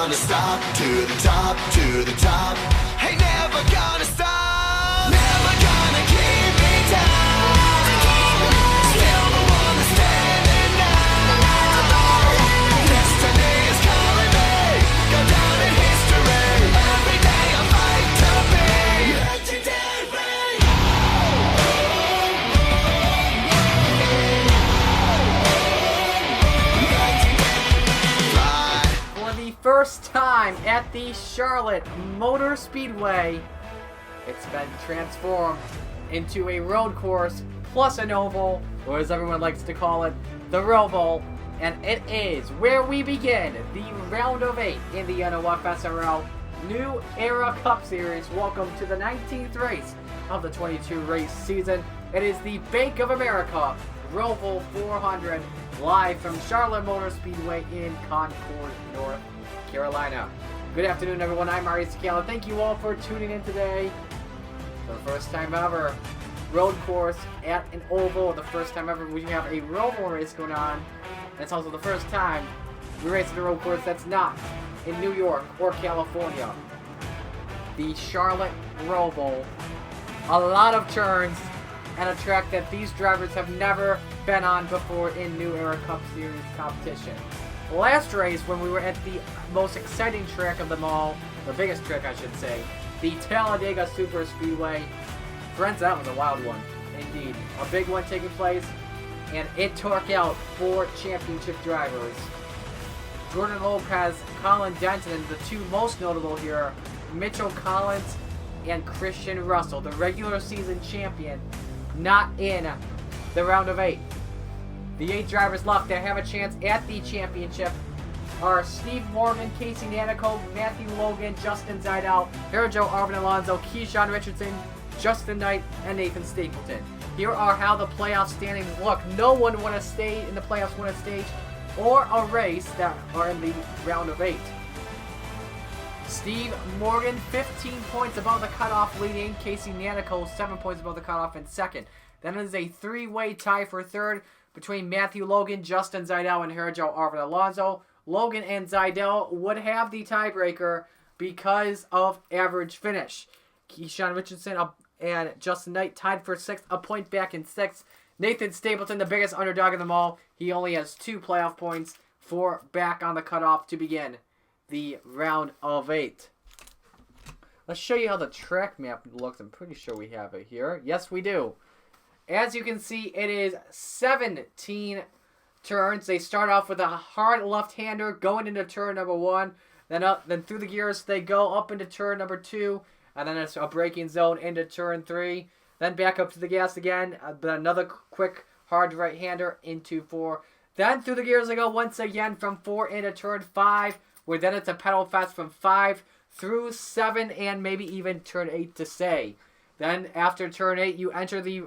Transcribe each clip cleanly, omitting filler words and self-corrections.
gonna stop. To the top, to the top. Ain't never gonna stop. Never gonna keep me down. Still the one that's standing now. Destiny is calling me. Go down in history. Every day I fight to be legendary. For the first time at the Charlotte Motor Speedway, it's been transformed into a road course plus an oval, or as everyone likes to call it, the Roval, and it is where we begin the round of 8 in the NOFSRL New Era Cup Series. Welcome to the 19th race of the 22 race season. It is the Bank of America Roval 400, live from Charlotte Motor Speedway in Concord, North Carolina. Good afternoon, everyone. I'm Ari Scala. Thank you all for tuning in today. For the first time ever, road course at an oval. The first time ever we have a Roval race going on. And it's also the first time we race at a road course that's not in New York or California. The Charlotte Roval. A lot of turns and a track that these drivers have never been on before in New Era Cup Series competition. Last race, when we were at the most exciting track of them all, the biggest track I should say, the Talladega Super Speedway. Friends, that was a wild one, indeed. A big one taking place, and it took out 4 championship drivers. Jordan Lopez, Colin Denton, and the two most notable here, Mitchell Collins and Christian Russell, the regular season champion, not in the round of 8. The 8 drivers left that have a chance at the championship are Steve Morgan, Casey Nanico, Matthew Logan, Justin Zaidel, Joe Arvin Alonso, Keyshawn Richardson, Justin Knight, and Nathan Stapleton. Here are how the playoff standings look. No one won a stage in the playoffs, won a stage or a race that are in the round of 8. Steve Morgan, 15 points above the cutoff, leading. Casey Nanico, 7 points above the cutoff in second. Then it is a 3-way tie for third between Matthew Logan, Justin Zaidel, and Joe Arvin Alonso. Logan and Zaidel would have the tiebreaker because of average finish. Keyshawn Richardson and Justin Knight tied for 6th, a point back in 6th. Nathan Stapleton, the biggest underdog of them all, he only has 2 playoff points for back on the cutoff to begin the round of 8. Let's show you how the track map looks. I'm pretty sure we have it here. Yes, we do. As you can see, it is 17 turns. They start off with a hard left-hander going into turn number 1. Then through the gears, they go up into turn number 2. And then it's a braking zone into turn 3. Then back up to the gas again. Then another quick hard right-hander into 4. Then through the gears they go once again from 4 into turn 5. Where then it's a pedal fast from 5 through 7 and maybe even turn 8 to say. Then after turn 8, you enter the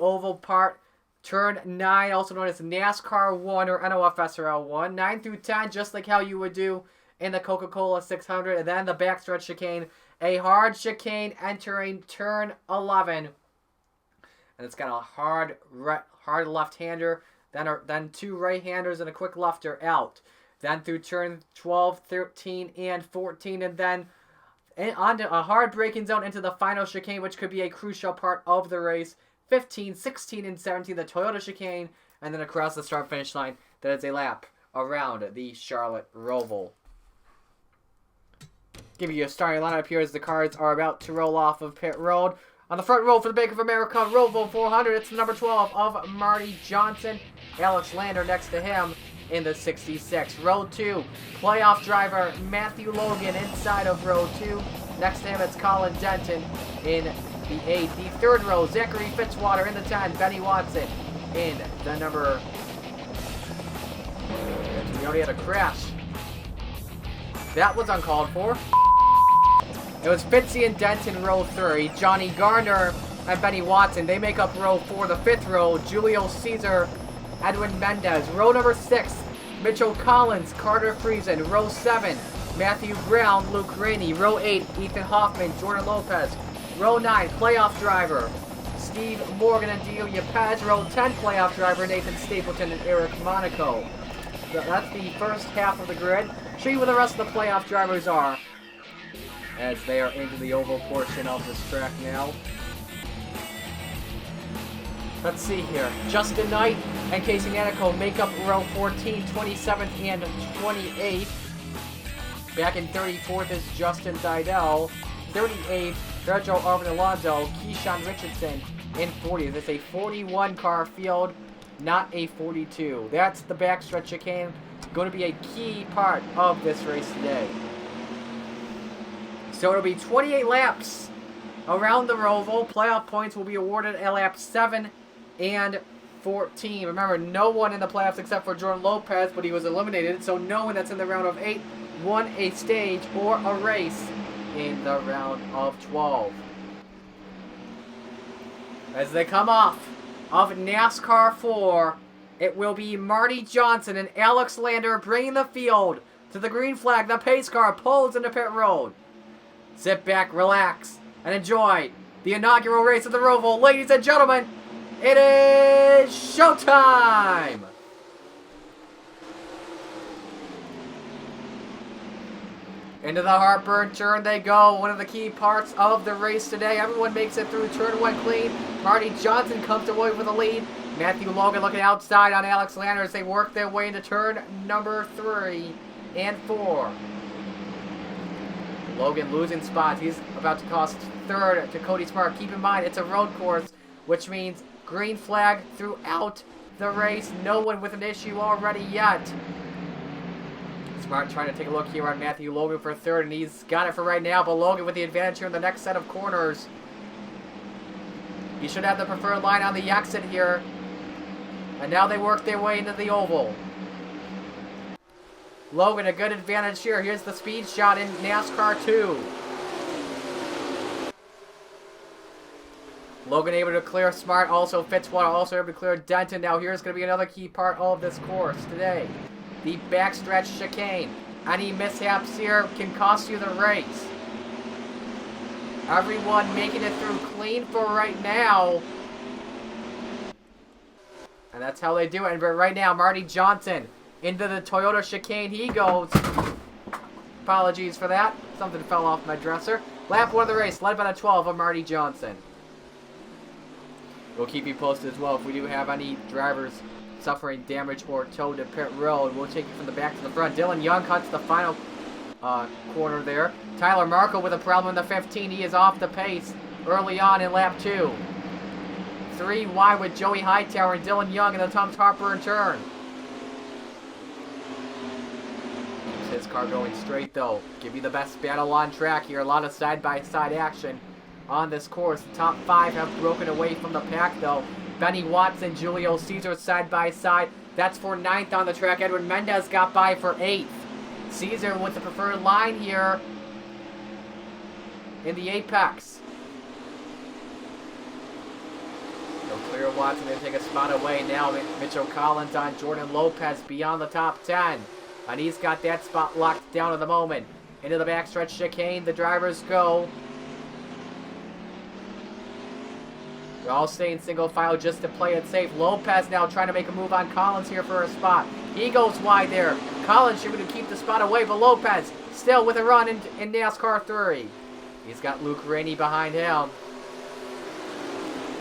oval part. Turn 9, also known as NASCAR 1 or NOFSRL 1. 9 through 10, just like how you would do in the Coca-Cola 600. And then the backstretch chicane. A hard chicane entering turn 11. And it's got a hard left-hander. Then 2 right-handers and a quick lefter out. Then through turn 12, 13, and 14. And then onto a hard braking zone into the final chicane, which could be a crucial part of the race. 15, 16, and 17, the Toyota chicane. And then across the start-finish line, that is a lap around the Charlotte Roval. Give you a starting lineup here as the cars are about to roll off of pit road. On the front row for the Bank of America Roval 400, it's the number 12 of Marty Johnson. Alex Lander next to him in the 66. Row 2, playoff driver Matthew Logan inside of row 2. Next to him, it's Colin Denton in the 8. The third row, Zachary Fitzwater in the 10. Benny Watson in the number... We already had a crash. That was uncalled for. It was Fitzy and Denton row 3. Johnny Garner and Benny Watson, they make up row 4. The 5th row, Julio Caesar, Edwin Mendez. Row number 6, Mitchell Collins, Carter Friesen. Row 7, Matthew Brown, Luke Rainey. Row 8, Ethan Hoffman, Jordan Lopez. Row 9, playoff driver Steve Morgan and Delia Pez. Row 10, playoff driver Nathan Stapleton and Eric Monaco. that's the first half of the grid. Show you where the rest of the playoff drivers are, as they are into the oval portion of this track now. Let's see here. Justin Knight and Casey Nanico make up row 14, 27th, and 28th. Back in 34th is Justin Didell. 38th, Sergio Alonso, Keyshawn Richardson in 40th. It's a 41 car field, not a 42. That's the backstretch chicane. Going to be a key part of this race today. So it'll be 28 laps around the Roval. Playoff points will be awarded at laps 7 and 14. Remember, no one in the playoffs except for Jordan Lopez, but he was eliminated, so no one that's in the round of 8 won a stage or a race in the round of 12. As they come off of NASCAR 4, it will be Marty Johnson and Alex Lander bringing the field to the green flag. The pace car pulls into pit road. Sit back, relax, and enjoy the inaugural race of the Roval. Ladies and gentlemen, it is showtime! Into the heartburn turn they go. One of the key parts of the race today. Everyone makes it through turn 1 clean. Marty Johnson comes away with the lead. Matthew Logan looking outside on Alex Lander as they work their way into turn number 3 and 4. Logan losing spots. He's about to cost third to Cody Smart. Keep in mind, it's a road course, which means green flag throughout the race. No one with an issue already yet. Smart trying to take a look here on Matthew Logan for third, and he's got it for right now, but Logan with the advantage here in the next set of corners. He should have the preferred line on the exit here. And now they work their way into the oval. Logan, a good advantage here. Here's the speed shot in NASCAR 2. Logan able to clear Smart, also Fitzwater, also able to clear Denton. Now here's going to be another key part of this course today. The backstretch chicane. Any mishaps here can cost you the race. Everyone making it through clean for right now. And that's how they do it. And right now, Marty Johnson into the Toyota chicane he goes. Apologies for that. Something fell off my dresser. Lap 1 of the race, led by the 12 of Marty Johnson. We'll keep you posted as well if we do have any drivers suffering damage or towed to pit road. We'll take you from the back to the front. Dylan Young cuts the final corner there. Tyler Markle with a problem in the 15. He is off the pace early on in lap 2. 3 wide with Joey Hightower and Dylan Young in the Tom Harper turn. His car going straight though. Give you the best battle on track here. A lot of side-by-side action on this course. The top 5 have broken away from the pack though. Benny Watson, Julio Caesar side-by-side. That's for 9th on the track. Edwin Mendez got by for 8th. Caesar with the preferred line here in the apex. They'll clear Watson. They take a spot away now. Mitchell Collins on Jordan Lopez beyond the top 10. And he's got that spot locked down at the moment. Into the backstretch chicane. The drivers go. They're all staying single file just to play it safe. Lopez now trying to make a move on Collins here for a spot. He goes wide there. Collins should be able to keep the spot away, but Lopez still with a run in NASCAR 3. He's got Luke Rainey behind him.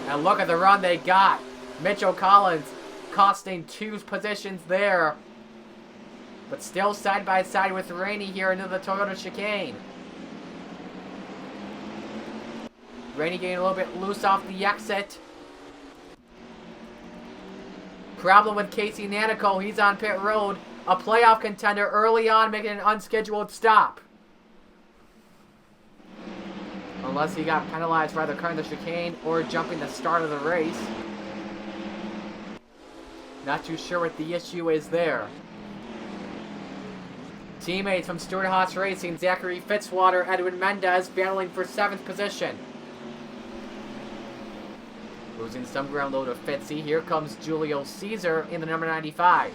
And look at the run they got. Mitchell Collins costing 2 positions there. But still side by side with Rainey here into the Toyota chicane. Rainey getting a little bit loose off the exit. Problem with Casey Nanico. He's on pit road. A playoff contender early on making an unscheduled stop. Unless he got penalized for either cutting the chicane or jumping the start of the race. Not too sure what the issue is there. Teammates from Stewart Haas Racing, Zachary Fitzwater, Edwin Mendez battling for 7th position. Losing some ground low to Fitzy. Here comes Julio Caesar in the number 95.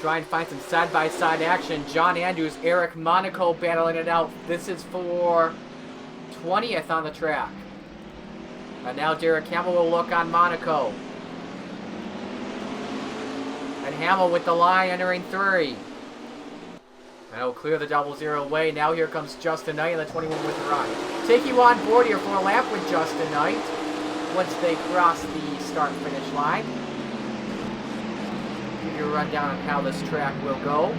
Try and find some side-by-side action. John Andrews, Eric Monaco battling it out. This is for 20th on the track. And now Derek Hamill will look on Monaco. And Hamill with the line entering 3. And he'll clear the 00 away. Now here comes Justin Knight in the 21 with the run. Take you on board here for a lap with Justin Knight once they cross the start-finish line. Give you a rundown on how this track will go.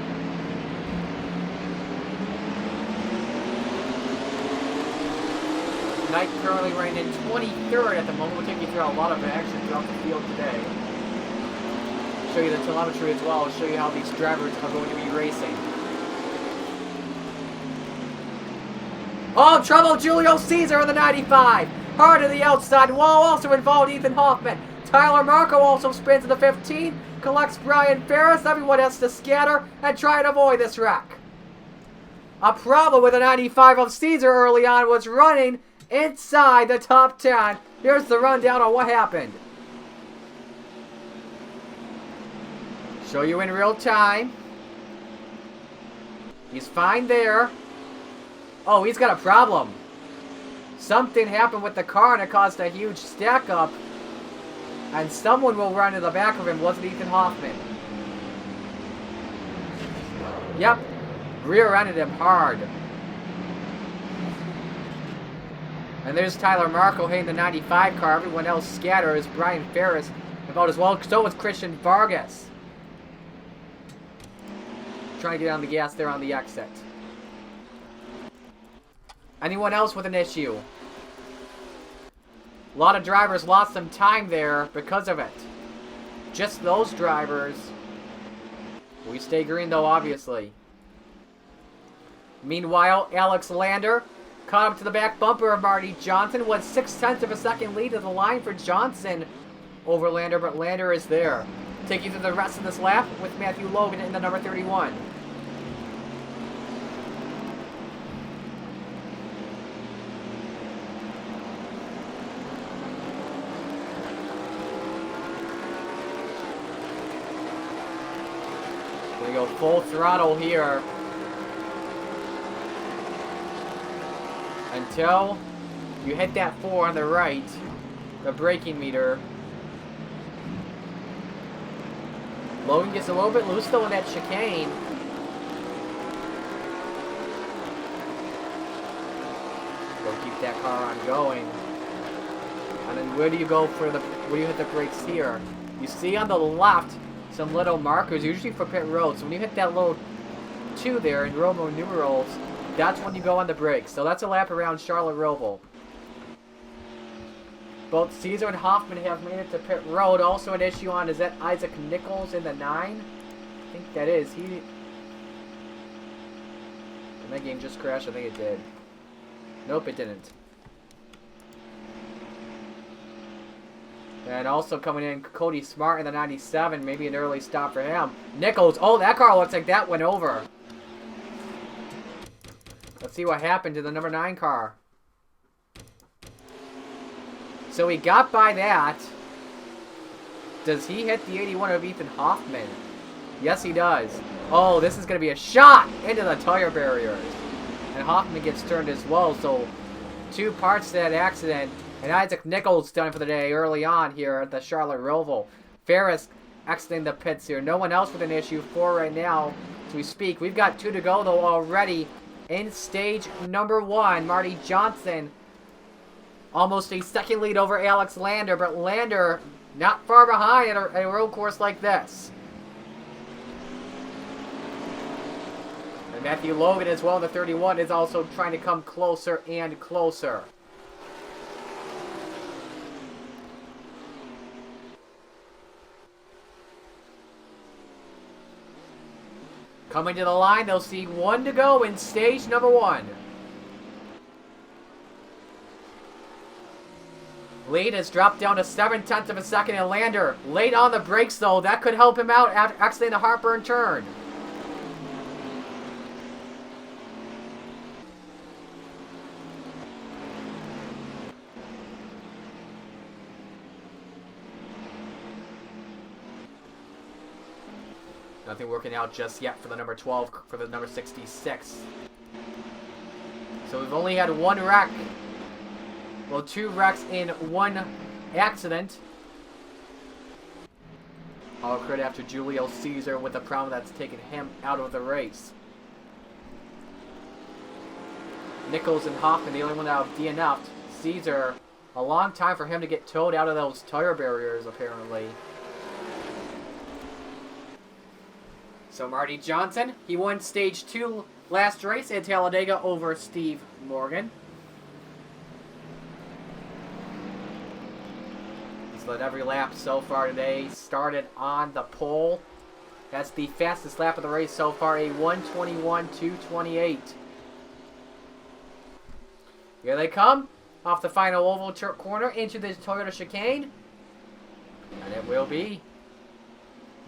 Knight currently running in 23rd at the moment. We'll take you through a lot of action throughout the field today. Show you the telemetry as well. I'll show you how these drivers are going to be racing. Oh, trouble! Julio Caesar in the 95. Hard to the outside wall. Also involved Ethan Hoffman. Tyler Marco also spins in the 15. Collects Brian Ferris. Everyone has to scatter and try and avoid this wreck. A problem with the 95 of Caesar early on was running inside the top 10. Here's the rundown on what happened. Show you in real time. He's fine there. Oh, he's got a problem. Something happened with the car and it caused a huge stack up. And someone will run to the back of him. Wasn't Ethan Hoffman? Yep. Rear-ended him hard. And there's Tyler Marco hitting the 95 car. Everyone else scatters. Brian Ferris about as well. So is Christian Vargas. Trying to get on the gas there on the exit. Anyone else with an issue? A lot of drivers lost some time there because of it. Just those drivers. We stay green though, obviously. Meanwhile, Alex Lander caught up to the back bumper of Marty Johnson. Was 0.6 of a second lead to the line for Johnson over Lander, but Lander is there. Take you through the rest of this lap with Matthew Logan in the number 31. We go full throttle here until you hit that 4 on the right, the braking meter. Logan gets a little bit loose though in that chicane. Go keep that car on going. And then where do you go for where do you hit the brakes here? You see on the left some little markers, usually for pit road. So when you hit that little 2 there in Roman numerals, that's when you go on the brakes. So that's a lap around Charlotte Roval. Both Caesar and Hoffman have made it to pit road. Also an issue on, is that Isaac Nichols in the 9? I think that is. Did that game just crash? I think it did. Nope, it didn't. And also coming in, Cody Smart in the 97. Maybe an early stop for him. Nichols. Oh, that car looks like that went over. Let's see what happened to the number 9 car. So he got by that. Does he hit the 81 of Ethan Hoffman? Yes, he does. Oh, this is going to be a shot into the tire barriers. And Hoffman gets turned as well. So 2 parts to that accident. And Isaac Nichols done for the day early on here at the Charlotte Roval. Ferris exiting the pits here. No one else with an issue 4 right now as we speak. We've got 2 to go though already in stage number 1. Marty Johnson almost a second lead over Alex Lander, but Lander not far behind at a road course like this. And Matthew Logan as well in the 31 is also trying to come closer and closer. Coming to the line, they'll see 1 to go in stage number 1. Lead has dropped down to 0.7 of a second, and Lander late on the brakes though. That could help him out after exiting the heartburn turn. Nothing working out just yet for the number 12, for the number 66. So we've only had one wreck. Well, 2 wrecks in 1 accident. All credit after Julio Caesar with a problem that's taken him out of the race. Nichols and Hoffman, the only one that have DNF'd. Caesar, a long time for him to get towed out of those tire barriers, apparently. So Marty Johnson, he won stage 2 last race at Talladega over Steve Morgan. He's led every lap so far today. Started on the pole. That's the fastest lap of the race so far, a 1:21.228. Here they come, off the final oval corner into the Toyota chicane. And it will be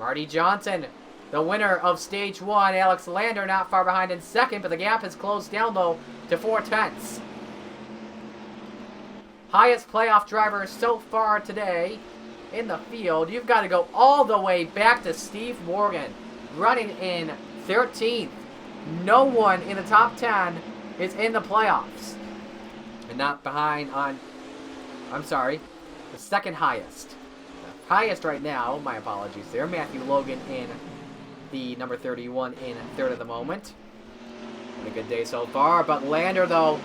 Marty Johnson, the winner of stage 1. Alex Lander not far behind in second, but the gap has closed down low to 4/10. Highest playoff driver so far today in the field. You've got to go all the way back to Steve Morgan, running in 13th. No one in the top 10 is in the playoffs. And not behind on, I'm sorry, the second highest. The highest right now, my apologies there, Matthew Logan in the number 31 in third at the moment. Been a good day so far, but Lander, though,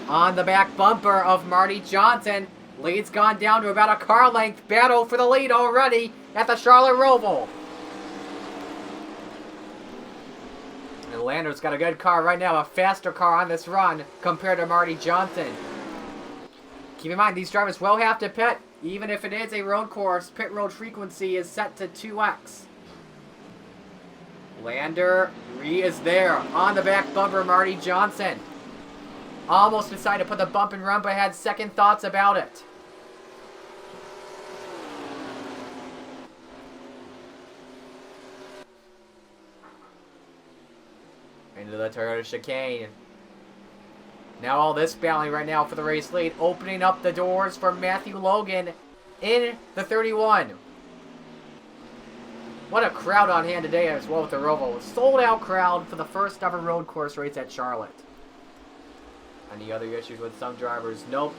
on the back bumper of Marty Johnson. Lead's gone down to about a car length. Battle for the lead already at the Charlotte Roval. And Lander's got a good car right now, a faster car on this run compared to Marty Johnson. Keep in mind, these drivers will have to pit. Even if it is a road course, pit road frequency is set to 2x. Lander is there on the back bumper, Marty Johnson. Almost decided to put the bump and run, but had second thoughts about it. Into the Toyota chicane. Now all this battling right now for the race lead, opening up the doors for Matthew Logan in the 31. What a crowd on hand today as well with the Roval. Sold out crowd for the first ever road course race at Charlotte. Any other issues with some drivers? Nope.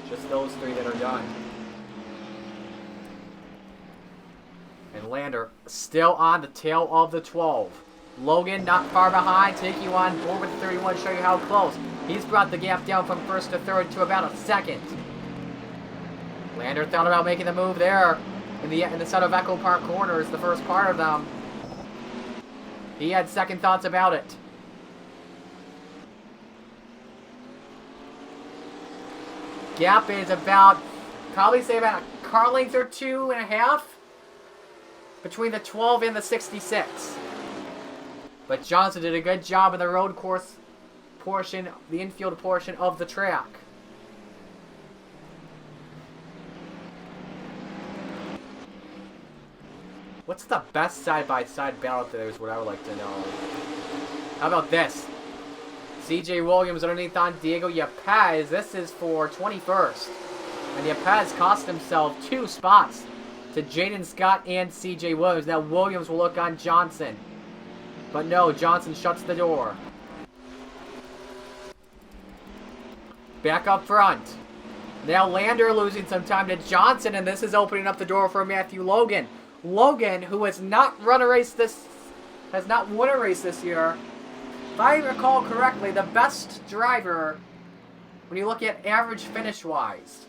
Just those 3 that are done. And Lander still on the tail of the 12. Logan not far behind. Take you on board with the 31. Show you how close. He's brought the gap down from first to third to about a second. Lander thought about making the move there in the set of Echo Park corners, the first part of them. He had second thoughts about it. Gap is about, probably say about a car length or 2.5 between the 12 and the 66. But Johnson did a good job in the road course portion, the infield portion of the track. What's the best side-by-side battle there is what I would like to know. How about this? CJ Williams underneath on Diego Yepez. This is for 21st. And Yepez cost himself 2 spots to Jaden Scott and CJ Williams. Now Williams will look on Johnson. But no, Johnson shuts the door. Back up front. Now Lander losing some time to Johnson, and this is opening up the door for Matthew Logan. Logan, who has not won a race this year. If I recall correctly, the best driver when you look at average finish-wise.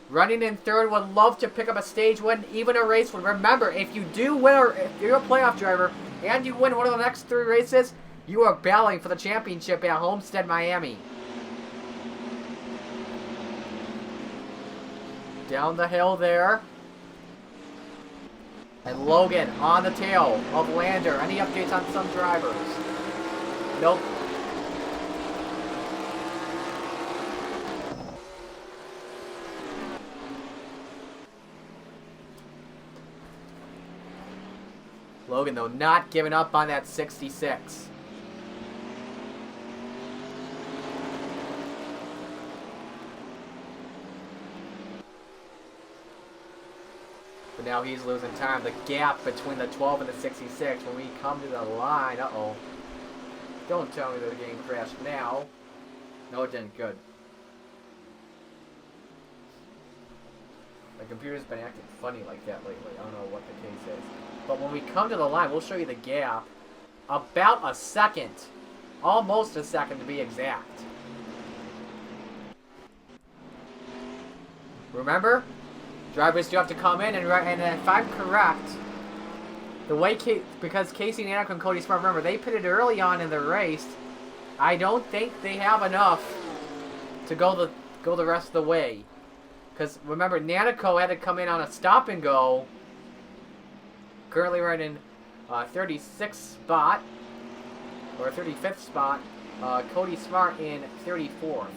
Running in third, would love to pick up a stage win, even a race win. Remember, if you do win, or if you're a playoff driver, and you win one of the next 3 races, you are battling for the championship at Homestead, Miami. Down the hill there. And Logan on the tail of Lander. Any updates on some drivers? Nope. Logan, though, not giving up on that 66. But now he's losing time. The gap between the 12 and the 66 when we come to the line. Uh-oh. Don't tell me that the game crashed now. No, it didn't. Good. The computer's been acting funny like that lately. I don't know what the case is. But when we come to the line, we'll show you the gap. About a second. Almost a second to be exact. Remember? Drivers do have to come in, and if I'm correct, the way because Casey Nanico and Cody Smart, remember, they pitted early on in the race. I don't think they have enough to go the rest of the way. Because remember, Nanico had to come in on a stop and go. Currently right in 36th spot, or 35th spot. Cody Smart in 34th.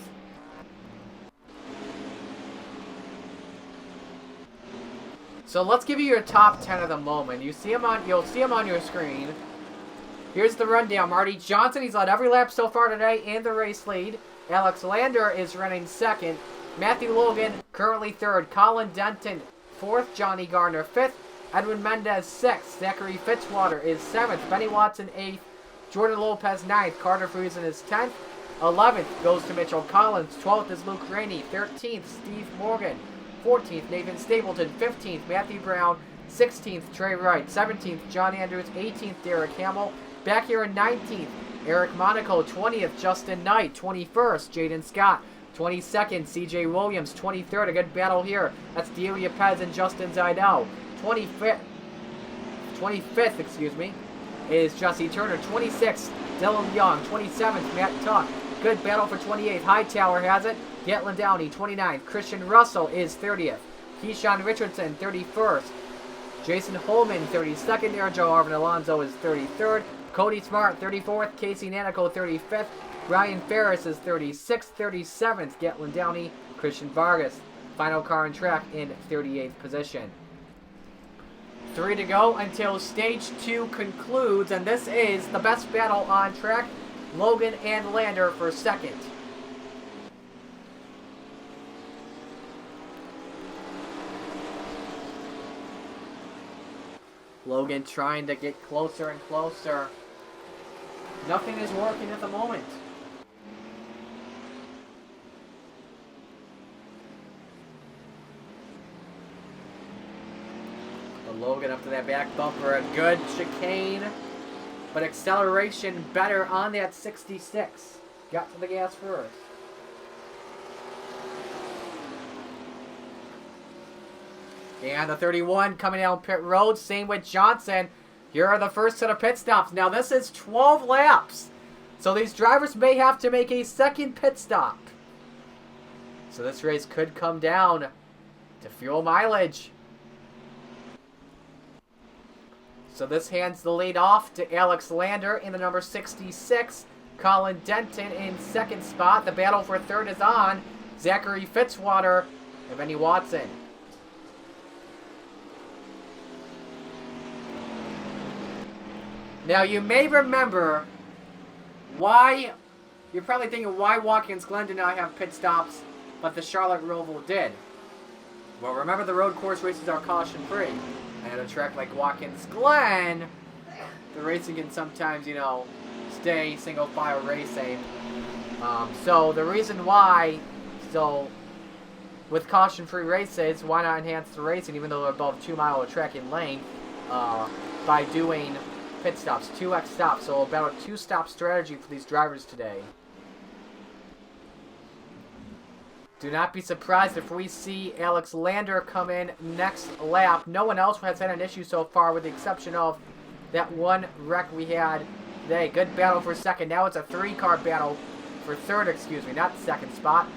So let's give you your top 10 of the moment. You'll see them on your screen. Here's the rundown. Marty Johnson, he's led every lap so far today in the race lead. Alex Lander is running second. Matthew Logan currently third. Colin Denton fourth. Johnny Garner fifth. Edwin Mendez sixth. Zachary Fitzwater is seventh. Benny Watson eighth. Jordan Lopez ninth. Carter Friesen is 10th. 11th goes to Mitchell Collins. 12th is Luke Rainey. 13th, Steve Morgan. 14th, Nathan Stapleton. 15th, Matthew Brown. 16th, Trey Wright. 17th, John Andrews. 18th, Derek Hamill. Back here in 19th, Eric Monaco. 20th, Justin Knight. 21st, Jaden Scott. 22nd, CJ Williams. 23rd, a good battle here. That's Delia Pez and Justin Zaidel. 25th, excuse me, is Jesse Turner. 26th, Dylan Young. 27th, Matt Tuck. Good battle for 28th. Hightower has it. Gatlin Downey, 29th. Christian Russell is 30th. Keyshawn Richardson, 31st. Jason Holman, 32nd there. Joe Arvin Alonso is 33rd. Cody Smart, 34th. Casey Nanico, 35th. Ryan Ferris is 36th. 37th, Gatlin Downey. Christian Vargas, final car and track in 38th position. 3 to go until stage 2 concludes, and this is the best battle on track. Logan and Lander for second. Logan trying to get closer and closer. Nothing is working at the moment. But Logan up to that back bumper, a good chicane. But acceleration better on that 66. Got to the gas first. And the 31 coming down pit road. Same with Johnson. Here are the first set of pit stops. Now this is 12 laps. So these drivers may have to make a second pit stop. So this race could come down to fuel mileage. So this hands the lead off to Alex Lander in the number 66. Colin Denton in second spot. The battle for third is on. Zachary Fitzwater and Benny Watson. Now you may remember why, you're probably thinking why Watkins Glen did not have pit stops, but the Charlotte Roval did. Well, remember the road course races are caution free. And at a track like Watkins Glen, the racing can sometimes, you know, stay single file racing. So the reason why, with caution free races, why not enhance the racing even though they're above 2 mile track in length by doing pit stops, 2x stops, so about a 2-stop strategy for these drivers today. Do not be surprised if we see Alex Lander come in next lap. No one else has had an issue so far with the exception of that one wreck we had today. Good battle for second. Now it's a 3-car battle for third, excuse me, not second spot.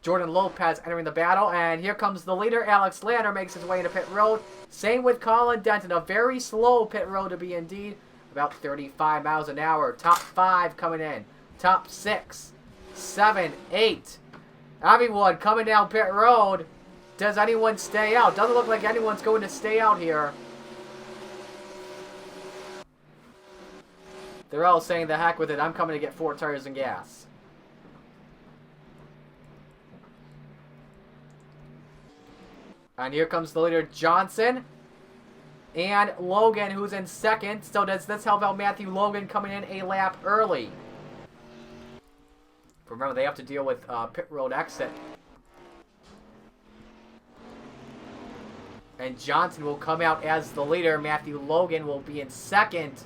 Jordan Lopez entering the battle, and here comes the leader. Alex Lander makes his way into pit road. Same with Colin Denton. A very slow pit road to be indeed. About 35 miles an hour. Top 5 coming in. Top 6, 7, 8. Everyone coming down pit road. Does anyone stay out? Doesn't look like anyone's going to stay out here. They're all saying the heck with it. I'm coming to get 4 tires and gas. And here comes the leader, Johnson. and Logan, who's in second. So does this help out Matthew Logan coming in a lap early? Remember, they have to deal with pit road exit. And Johnson will come out as the leader. Matthew Logan will be in second.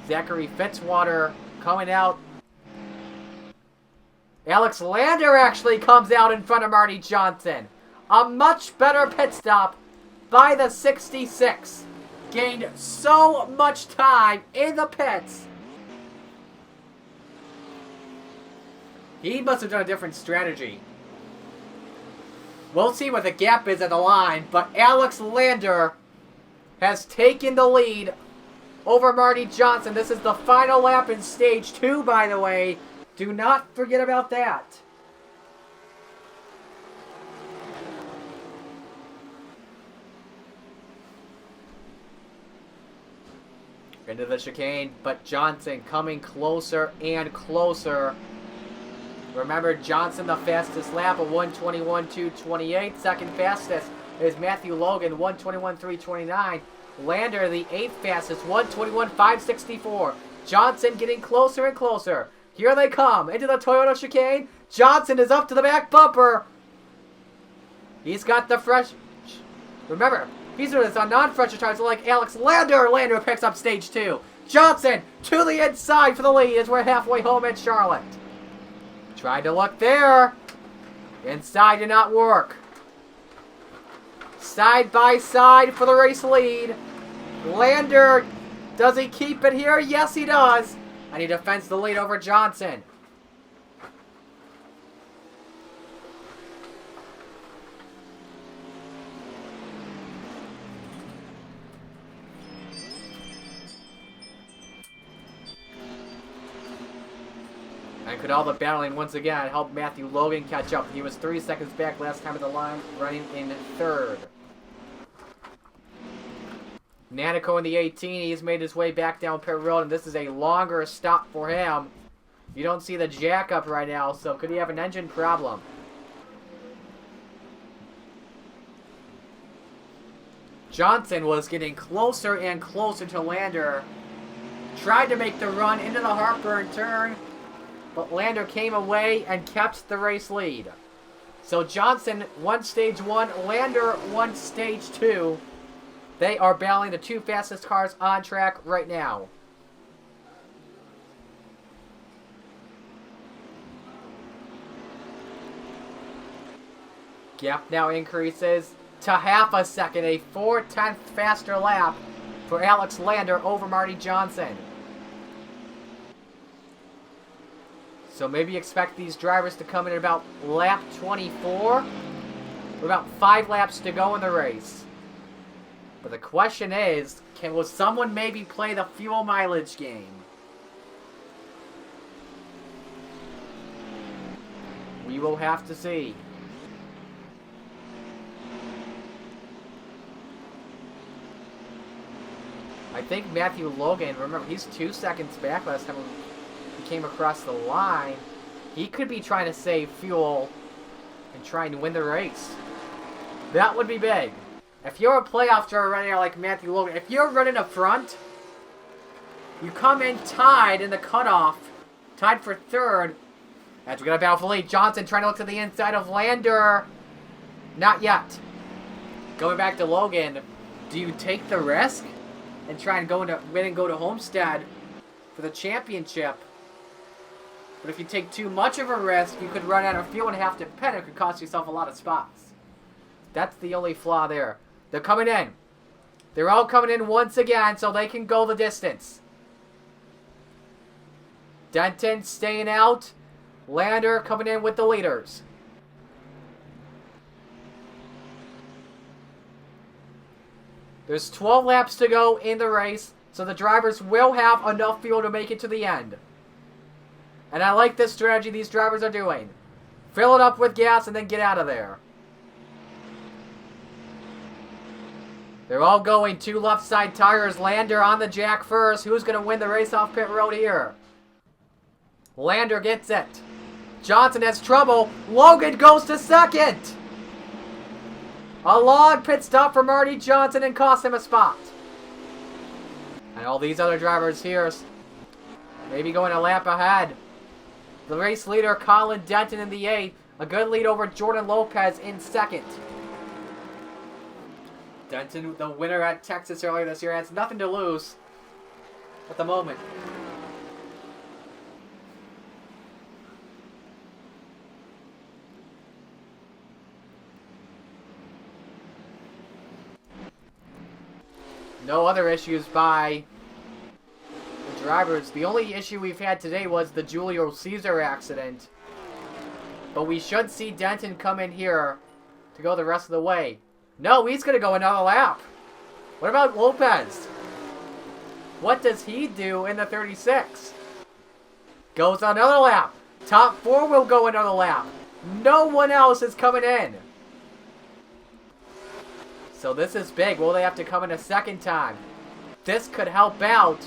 Zachary Fitzwater coming out. Alex Lander actually comes out in front of Marty Johnson. A much better pit stop by the 66. Gained so much time in the pits. He must have done a different strategy. We'll see what the gap is at the line, but Alex Lander has taken the lead over Marty Johnson. This is the final lap in stage 2, by the way. Do not forget about that. Into the chicane, but Johnson coming closer and closer. Remember, Johnson the fastest lap of 1:21.228. Second fastest is Matthew Logan, 1:21.329. Lander, the 8th fastest, 1:21.564. Johnson getting closer and closer. Here they come into the Toyota chicane. Johnson is up to the back bumper. He's got the fresh... Remember, he's doing this on non-fresher tires like Alex Lander. Lander picks up stage 2. Johnson to the inside for the lead as we're halfway home at Charlotte. Tried to look there. Inside did not work. Side by side for the race lead. Lander, does he keep it here? Yes, he does. And he defends the lead over Johnson. And could all the battling once again help Matthew Logan catch up. He was 3 seconds back last time at the line, running in third. Nanico in the 18, he's made his way back down pit road, and this is a longer stop for him. You don't see the jack up right now, so could he have an engine problem? Johnson was getting closer and closer to Lander. Tried to make the run into the heartburn turn, but Lander came away and kept the race lead. So Johnson won stage 1, Lander won stage 2. They are battling the 2 fastest cars on track right now. Gap now increases to half a second, a 4/10 faster lap for Alex Lander over Marty Johnson. So maybe expect these drivers to come in at about lap 24. With about 5 laps to go in the race. But the question is, will someone maybe play the fuel mileage game? We will have to see. I think Matthew Logan, remember, he's 2 seconds back last time he came across the line. He could be trying to save fuel and trying to win the race. That would be big. If you're a playoff driver running like Matthew Logan, if you're running up front, you come in tied in the cutoff, tied for third. As we got a battle for lead, Johnson trying to look to the inside of Lander. Not yet. Going back to Logan, do you take the risk and try and win and go to Homestead for the championship? But if you take too much of a risk, you could run out of fuel and have to pit. It could cost yourself a lot of spots. That's the only flaw there. They're coming in. They're all coming in once again so they can go the distance. Denton staying out. Lander coming in with the leaders. There's 12 laps to go in the race, so the drivers will have enough fuel to make it to the end. And I like this strategy these drivers are doing. Fill it up with gas and then get out of there. They're all going 2 left side tires. Lander on the jack first. Who's going to win the race off pit road here? Lander gets it. Johnson has trouble. Logan goes to second. A long pit stop for Marty Johnson and cost him a spot. And all these other drivers here maybe going a lap ahead. The race leader, Colin Denton, in the 8th. A good lead over Jordan Lopez in 2nd. Denton, the winner at Texas earlier this year, has nothing to lose at the moment. No other issues by the drivers. The only issue we've had today was the Julio Caesar accident. But we should see Denton come in here to go the rest of the way. No, he's going to go another lap. What about Lopez? What does he do in the 36? Goes another lap. Top 4 will go another lap. No one else is coming in. So this is big. Will they have to come in a second time? This could help out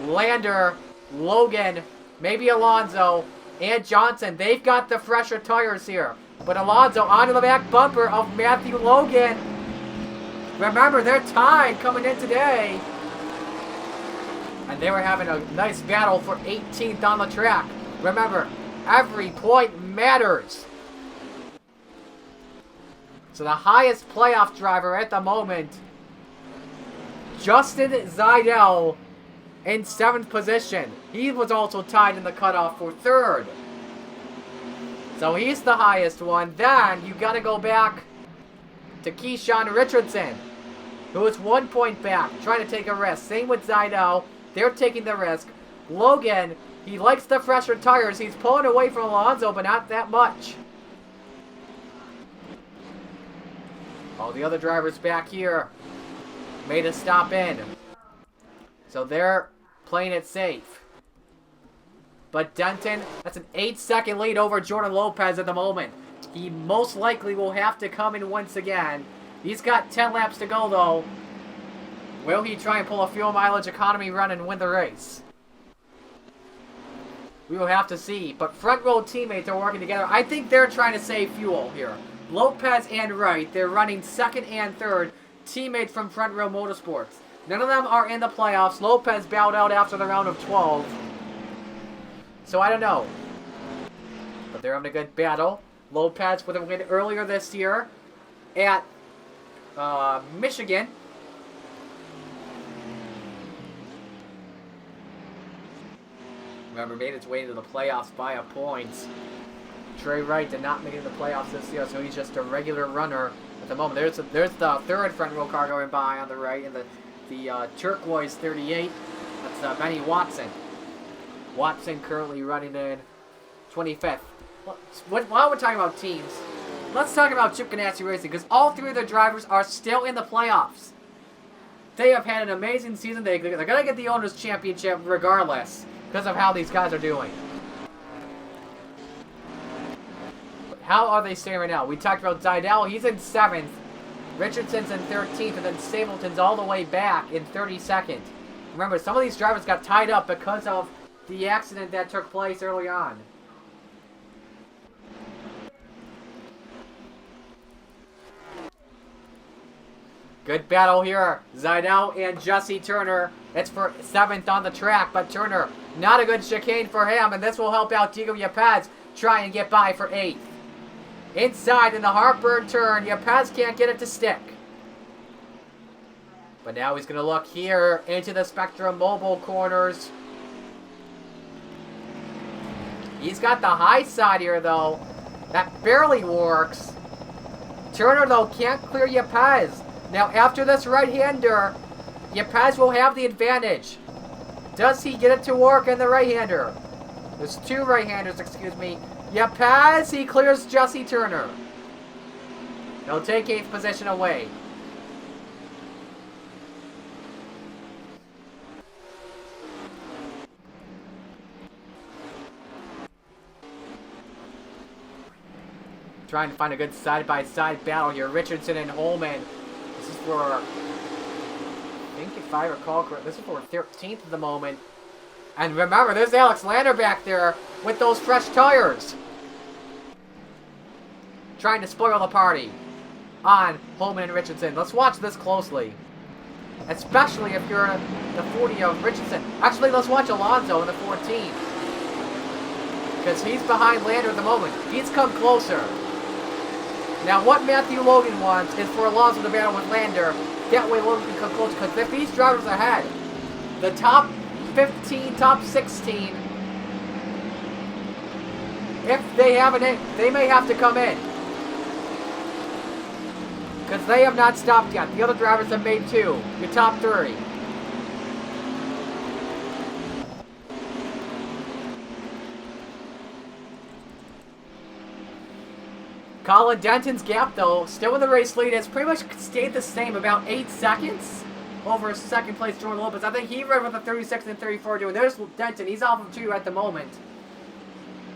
Lander, Logan, maybe Alonso, and Johnson. They've got the fresher tires here. But Alonso onto the back bumper of Matthew Logan. Remember, they're tied coming in today. And they were having a nice battle for 18th on the track. Remember, every point matters. So the highest playoff driver at the moment, Justin Zaidel, in 7th position. He was also tied in the cutoff for 3rd. So he's the highest one. Then you got to go back to Keyshawn Richardson, who is 1 point back, trying to take a risk. Same with Zaidel. They're taking the risk. Logan, he likes the fresher tires. He's pulling away from Alonso, but not that much. All the other drivers back here made a stop in. So they're playing it safe. But Denton, that's an 8-second lead over Jordan Lopez at the moment. He most likely will have to come in once again. He's got 10 laps to go, though. Will he try and pull a fuel mileage economy run and win the race? We will have to see. But front row teammates are working together. I think they're trying to save fuel here. Lopez and Wright, they're running 2nd and 3rd. Teammates from Front Row Motorsports. None of them are in the playoffs. Lopez bowed out after the round of 12. So I don't know. But they're having a good battle. Lopez with a win earlier this year at Michigan. Remember, made its way into the playoffs by a point. Trey Wright did not make it into the playoffs this year, so he's just a regular runner at the moment. There's the 3rd front row car going by on the right, and the turquoise 38. That's Benny Watson. Watson currently running in 25th. While we're talking about teams, let's talk about Chip Ganassi Racing, because all 3 of their drivers are still in the playoffs. They have had an amazing season. They're going to get the Owners' Championship regardless, because of how these guys are doing. But how are they staying right now? We talked about Zaidel. He's in 7th. Richardson's in 13th, and then Stapleton's all the way back in 32nd. Remember, some of these drivers got tied up because of the accident that took place early on. Good battle here. Zaidel and Jesse Turner. It's for 7th on the track, but Turner, not a good chicane for him, and this will help out Diego Yepez try and get by for 8th. Inside in the Hartburn turn, Yepez can't get it to stick. But now he's going to look here into the Spectrum Mobile corners. He's got the high side here, though. That barely works. Turner, though, can't clear Yepez. Now, after this right-hander, Yepez will have the advantage. Does he get it to work in the right-hander? There's 2 right-handers, excuse me. Yepez, he clears Jesse Turner. He'll take 8th position away. Trying to find a good side-by-side battle here. Richardson and Holman. This is for, I think if I recall correctly, this is for 13th at the moment. And remember, there's Alex Lander back there with those fresh tires. trying to spoil the party on Holman and Richardson. Let's watch this closely. Especially if you're the 40 of Richardson. Actually, let's watch Alonso in the 14. Because he's behind Lander at the moment. He's come closer. Now, what Matthew Logan wants is for Alonso to battle with Lander. That way Logan can come closer. Because if these drivers are ahead, the top 15, top 16, if they have an, they may have to come in. Because they have not stopped yet. The other drivers have made 2. Your top 3. Colin Denton's gap, though, still in the race lead, has pretty much stayed the same, about 8 seconds over second place Jordan Lopez. I think he ran with a 36 and 34 doing. There's Denton. He's off of 2 at the moment.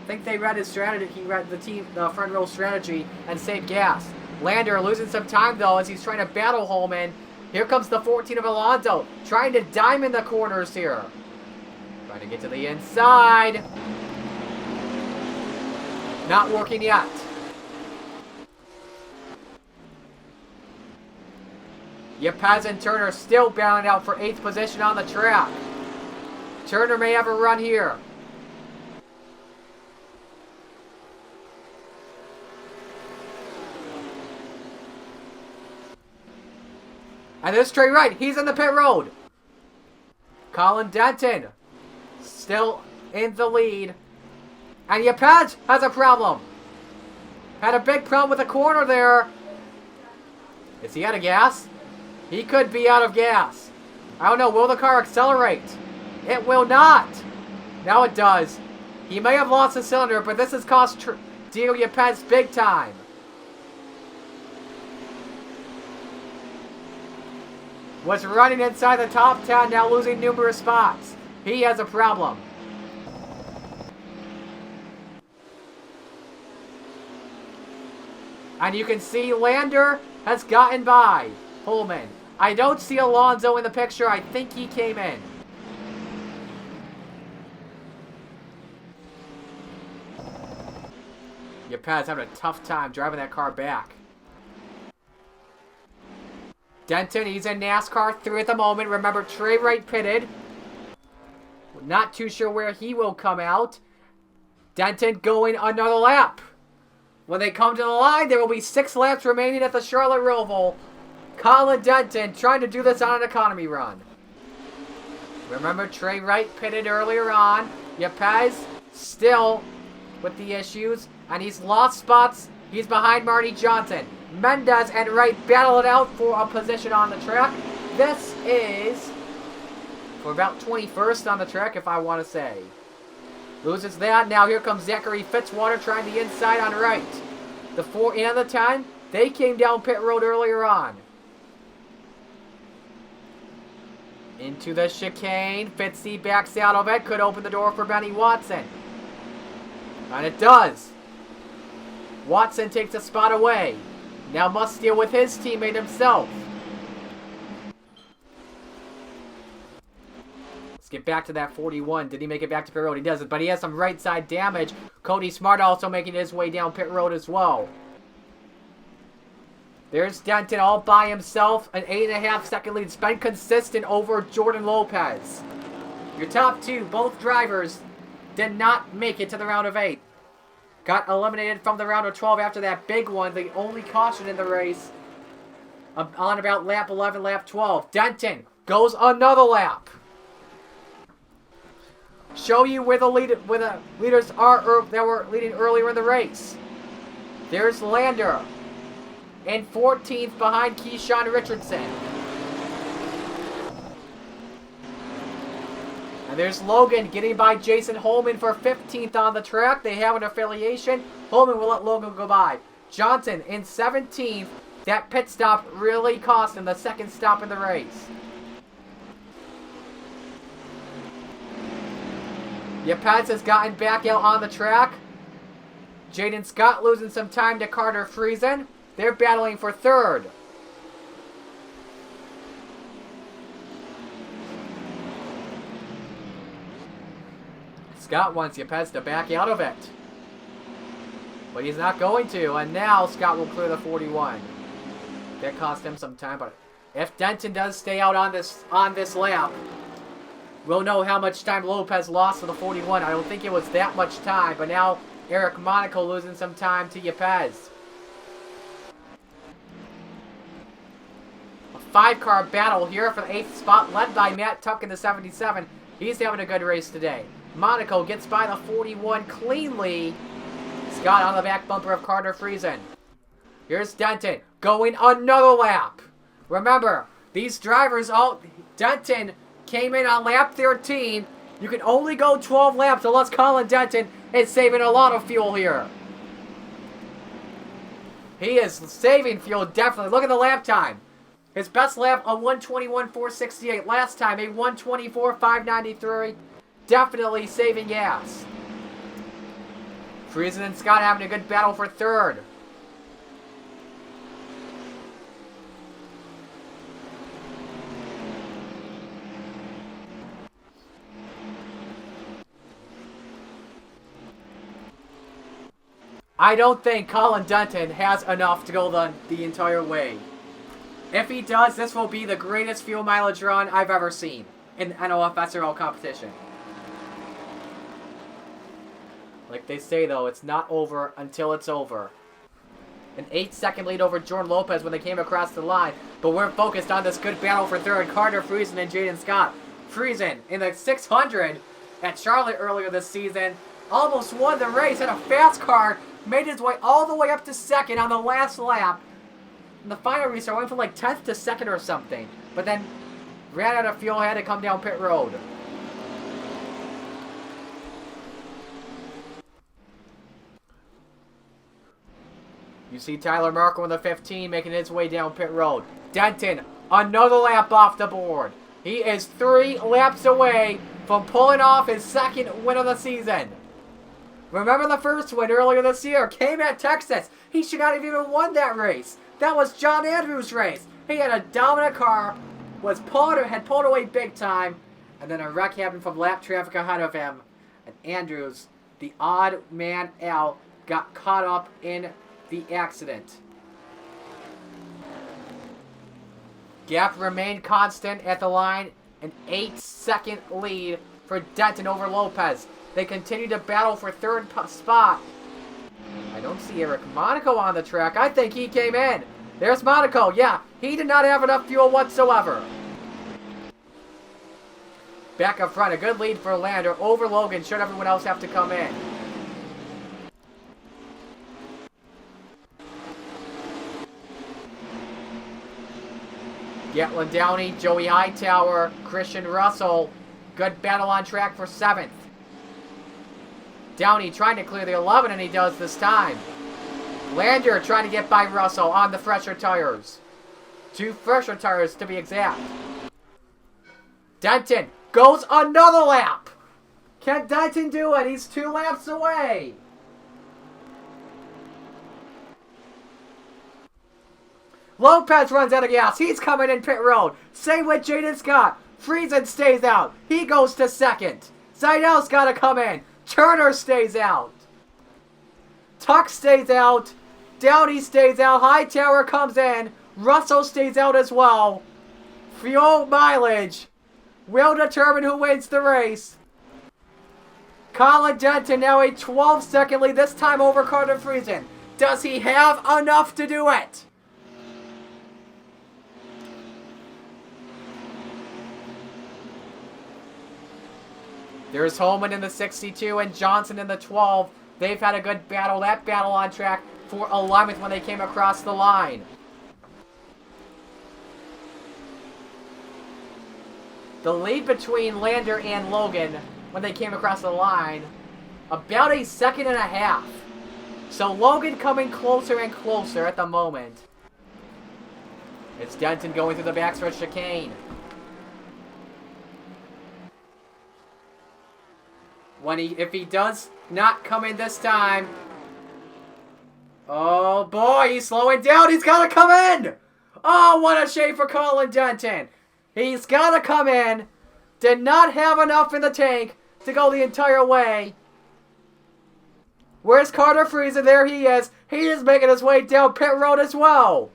I think they read his strategy. He read the front row strategy and saved gas. Lander losing some time, though, as he's trying to battle Holman. Here comes the 14 of Alonso, trying to diamond the corners here. Trying to get to the inside. Not working yet. Yepes and Turner still battling out for 8th position on the track. Turner may have a run here. And this straight right, he's in the pit road. Colin Denton still in the lead. And Yepes has a problem. Had a big problem with the corner there. Is he out of gas? He could be out of gas. I don't know, will the car accelerate? It will not. Now it does. He may have lost a cylinder, but this has cost Diego Yepes big time. Was running inside the top 10, now losing numerous spots. He has a problem. And you can see Lander has gotten by Holman. I don't see Alonso in the picture. I think he came in. Yepes having a tough time driving that car back. Denton, he's in NASCAR 3 at the moment. Remember, Trey Wright pitted. Not too sure where he will come out. Denton going another lap. When they come to the line, there will be 6 laps remaining at the Charlotte Roval. Colin Denton trying to do this on an economy run. Remember, Trey Wright pitted earlier on. Yepes still with the issues. And he's lost spots. He's behind Marty Johnson. Mendez and Wright battle it out for a position on the track. This is for about 21st on the track, if I want to say. Loses that. Now here comes Zachary Fitzwater trying the inside on Wright. The 4 and the 10, they came down pit road earlier on. Into the chicane. Fitzy backs out of it. Could open the door for Benny Watson. And it does. Watson takes a spot away. Now must deal with his teammate himself. Let's get back to that 41. Did he make it back to pit road? He doesn't, but he has some right side damage. Cody Smart also making his way down pit road as well. There's Denton all by himself. An 8.5 second lead. It's been consistent over Jordan Lopez. Your top 2, both drivers, did not make it to the round of 8. Got eliminated from the round of 12 after that big one. The only caution in the race on about lap 11, lap 12. Denton goes another lap. Show you where the leaders are that were leading earlier in the race. There's Lander in 14th behind Keyshawn Richardson. And there's Logan getting by Jason Holman for 15th on the track. They have an affiliation. Holman will let Logan go by. Johnson in 17th. That pit stop really cost him the second stop in the race. Yepes has gotten back out on the track. Jaden Scott losing some time to Carter Friesen. They're battling for 3rd. Scott wants Yepes to back out of it. But he's not going to, and now Scott will clear the 41. That cost him some time, but if Denton does stay out on this lap, we'll know how much time Lopez lost to the 41. I don't think it was that much time, but now Eric Monaco losing some time to Yepes. A 5-car battle here for the 8th spot, led by Matt Tuck in the 77. He's having a good race today. Monaco gets by the 41 cleanly. Scott on the back bumper of Carter Friesen. Here's Denton going another lap. Remember, these drivers Denton came in on lap 13. You can only go 12 laps unless Colin Denton is saving a lot of fuel here. He is saving fuel, definitely. Look at the lap time. His best lap, a 1:21.468. Last time, a 1:24.593. Definitely saving gas. Friesen and Scott having a good battle for third. I don't think Colin Denton has enough to go the entire way. If he does, this will be the greatest fuel mileage run I've ever seen in NOFSRL competition. Like they say, though, it's not over until it's over. An 8-second lead over Jordan Lopez when they came across the line. But we're focused on this good battle for third. Carter Friesen and Jaden Scott. Friesen in the 600 at Charlotte earlier this season. Almost won the race. Had a fast car. Made his way all the way up to second on the last lap. In the final restart, went from like 10th to 2nd or something. But then ran out of fuel, had to come down pit road. You see Tyler Marco in the 15 making his way down pit road. Denton, another lap off the board. He is 3 laps away from pulling off his second win of the season. Remember the first win earlier this year? Came at Texas. He should not have even won that race. That was John Andrews' race. He had a dominant car, had pulled away big time, and then a wreck happened from lap traffic ahead of him. And Andrews, the odd man out, got caught up in the accident. Gap remained constant at the line. An 8-second lead for Denton over Lopez. They continue to battle for third spot. I don't see Eric Monaco on the track. I think he came in. There's Monaco. Yeah, he did not have enough fuel whatsoever. Back up front, a good lead for Lander over Logan. Should everyone else have to come in? Gatlin Downey, Joey Hightower, Christian Russell. Good battle on track for 7th. Downey trying to clear the 11, and he does this time. Lander trying to get by Russell on the fresher tires. 2 fresher tires to be exact. Denton goes another lap. Can Denton do it? He's 2 laps away. Lopez runs out of gas. He's coming in pit road. Same with Jaden Scott. Friesen stays out. He goes to 2nd. Zeidel's got to come in. Turner stays out. Tuck stays out. Downey stays out. Hightower comes in. Russell stays out as well. Fuel mileage will determine who wins the race. Colin Denton now a 12-second lead, this time over Carter Friesen. Does he have enough to do it? There's Holman in the 62 and Johnson in the 12. They've had a good battle. That battle on track for 11th when they came across the line. The lead between Lander and Logan when they came across the line, about a 1.5 seconds. So Logan coming closer and closer at the moment. It's Denton going through the backstretch chicane. If he does not come in this time, oh boy, he's slowing down. He's got to come in. Oh, what a shame for Colin Denton. He's got to come in. Did not have enough in the tank to go the entire way. Where's Carter Friesen? There he is. He is making his way down pit road as well.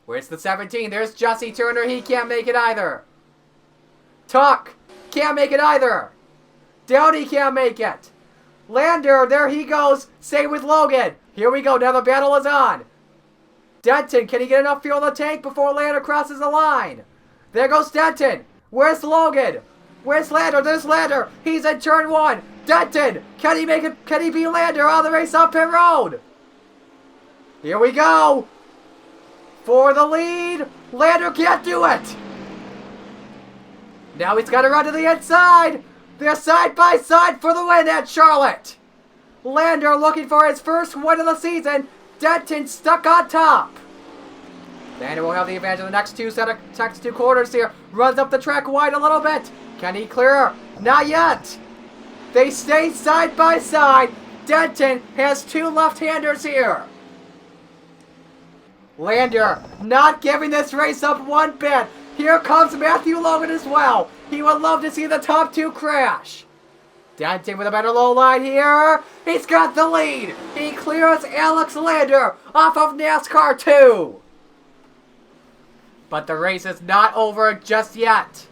Where's the 17? There's Jesse Turner. He can't make it either. Tuck can't make it either. Downey can't make it. Lander, there he goes. Same with Logan. Here we go. Now the battle is on. Denton, can he get enough fuel in the tank before Lander crosses the line? There goes Denton. Where's Logan? Where's Lander? There's Lander. He's in turn 1. Denton, can he make it? Can he beat Lander on the race up pit road? Here we go. For the lead. Lander can't do it. Now he's got to run to the inside. They're side by side for the win at Charlotte. Lander looking for his first win of the season. Denton stuck on top. Lander will have the advantage of the next two quarters here. Runs up the track wide a little bit. Can he clear? Not yet. They stay side by side. Denton has two left-handers here. Lander not giving this race up one bit. Here comes Matthew Logan as well. He would love to see the top two crash. Denton with a better low line here. He's got the lead. He clears Alex Lander off of NASCAR 2. But the race is not over just yet.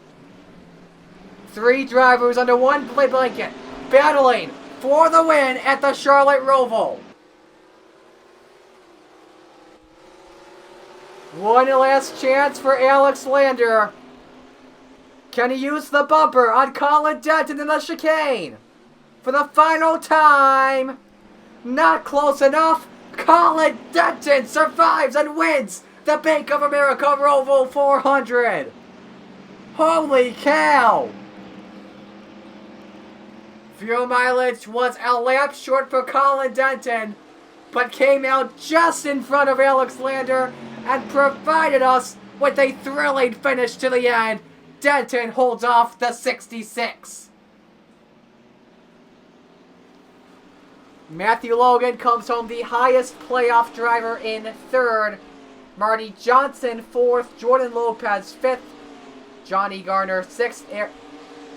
Three drivers under one blanket battling for the win at the Charlotte Roval. One last chance for Alex Lander. Can he use the bumper on Colin Denton in the chicane? For the final time. Not close enough. Colin Denton survives and wins the Bank of America Roval 400. Holy cow. Fuel mileage was a lap short for Colin Denton, but came out just in front of Alex Lander and provided us with a thrilling finish to the end. Denton holds off the 66. Matthew Logan comes home the highest playoff driver in third. Marty Johnson fourth. Jordan Lopez fifth. Johnny Garner sixth.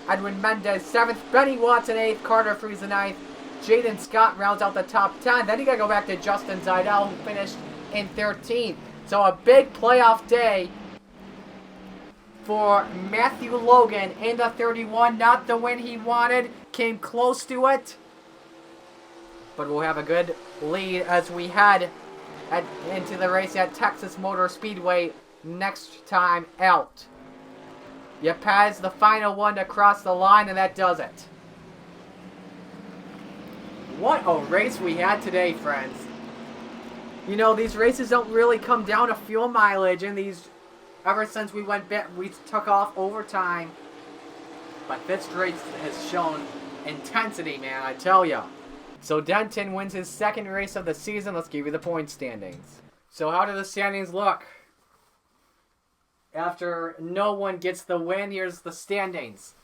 Edwin Mendez seventh. Benny Watson eighth. Carter Friesen ninth. Jaden Scott rounds out the top 10. Then you gotta go back to Justin Zeidel, who finished in 13th. So a big playoff day for Matthew Logan in the 31. Not the win he wanted. Came close to it. But we'll have a good lead as we head into the race at Texas Motor Speedway next time out. Yepes, the final one to cross the line, and that does it. What a race we had today, friends. You know, these races don't really come down to fuel mileage, and these, ever since we took off overtime. But this race has shown intensity, man, I tell ya. So Denton wins his second race of the season. Let's give you the point standings. So how do the standings look? After no one gets the win, here's the standings.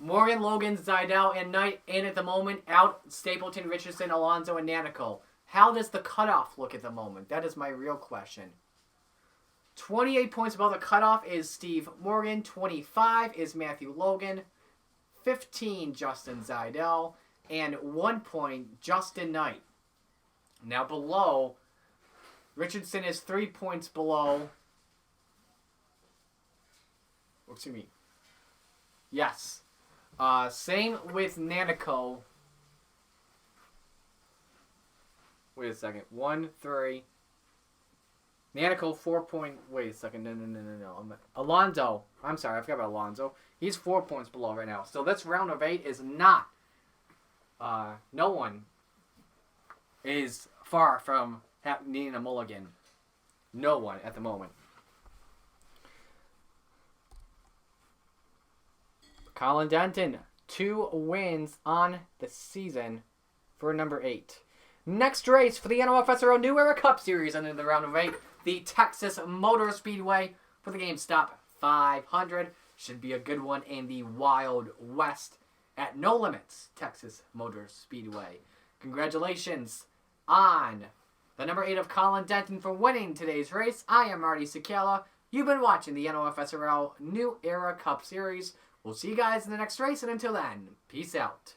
Morgan, Logan, Zeidel, and Knight in at the moment. Out, Stapleton, Richardson, Alonso, and Nanico. How does the cutoff look at the moment? That is my real question. 28 points above the cutoff is Steve Morgan. 25 is Matthew Logan. 15, Justin Zeidel. And 1 point, Justin Knight. Now below, Richardson is 3 points below. Excuse me. Yes. Same with Nanico. Wait a second. 1, 3. Nanico 4 point. Wait a second. No. Alonso. I'm sorry. I forgot about Alonso. He's 4 points below right now. So this round of 8 is not. No one is far from needing a mulligan. No one at the moment. Colin Denton, 2 wins on the season for number 8. Next race for the NOFSRL New Era Cup Series under the round of 8, the Texas Motor Speedway for the GameStop 500. Should be a good one in the Wild West at No Limits Texas Motor Speedway. Congratulations on the number 8 of Colin Denton for winning today's race. I am Marty Sakala. You've been watching the NOFSRL New Era Cup Series. We'll see you guys in the next race, and until then, peace out.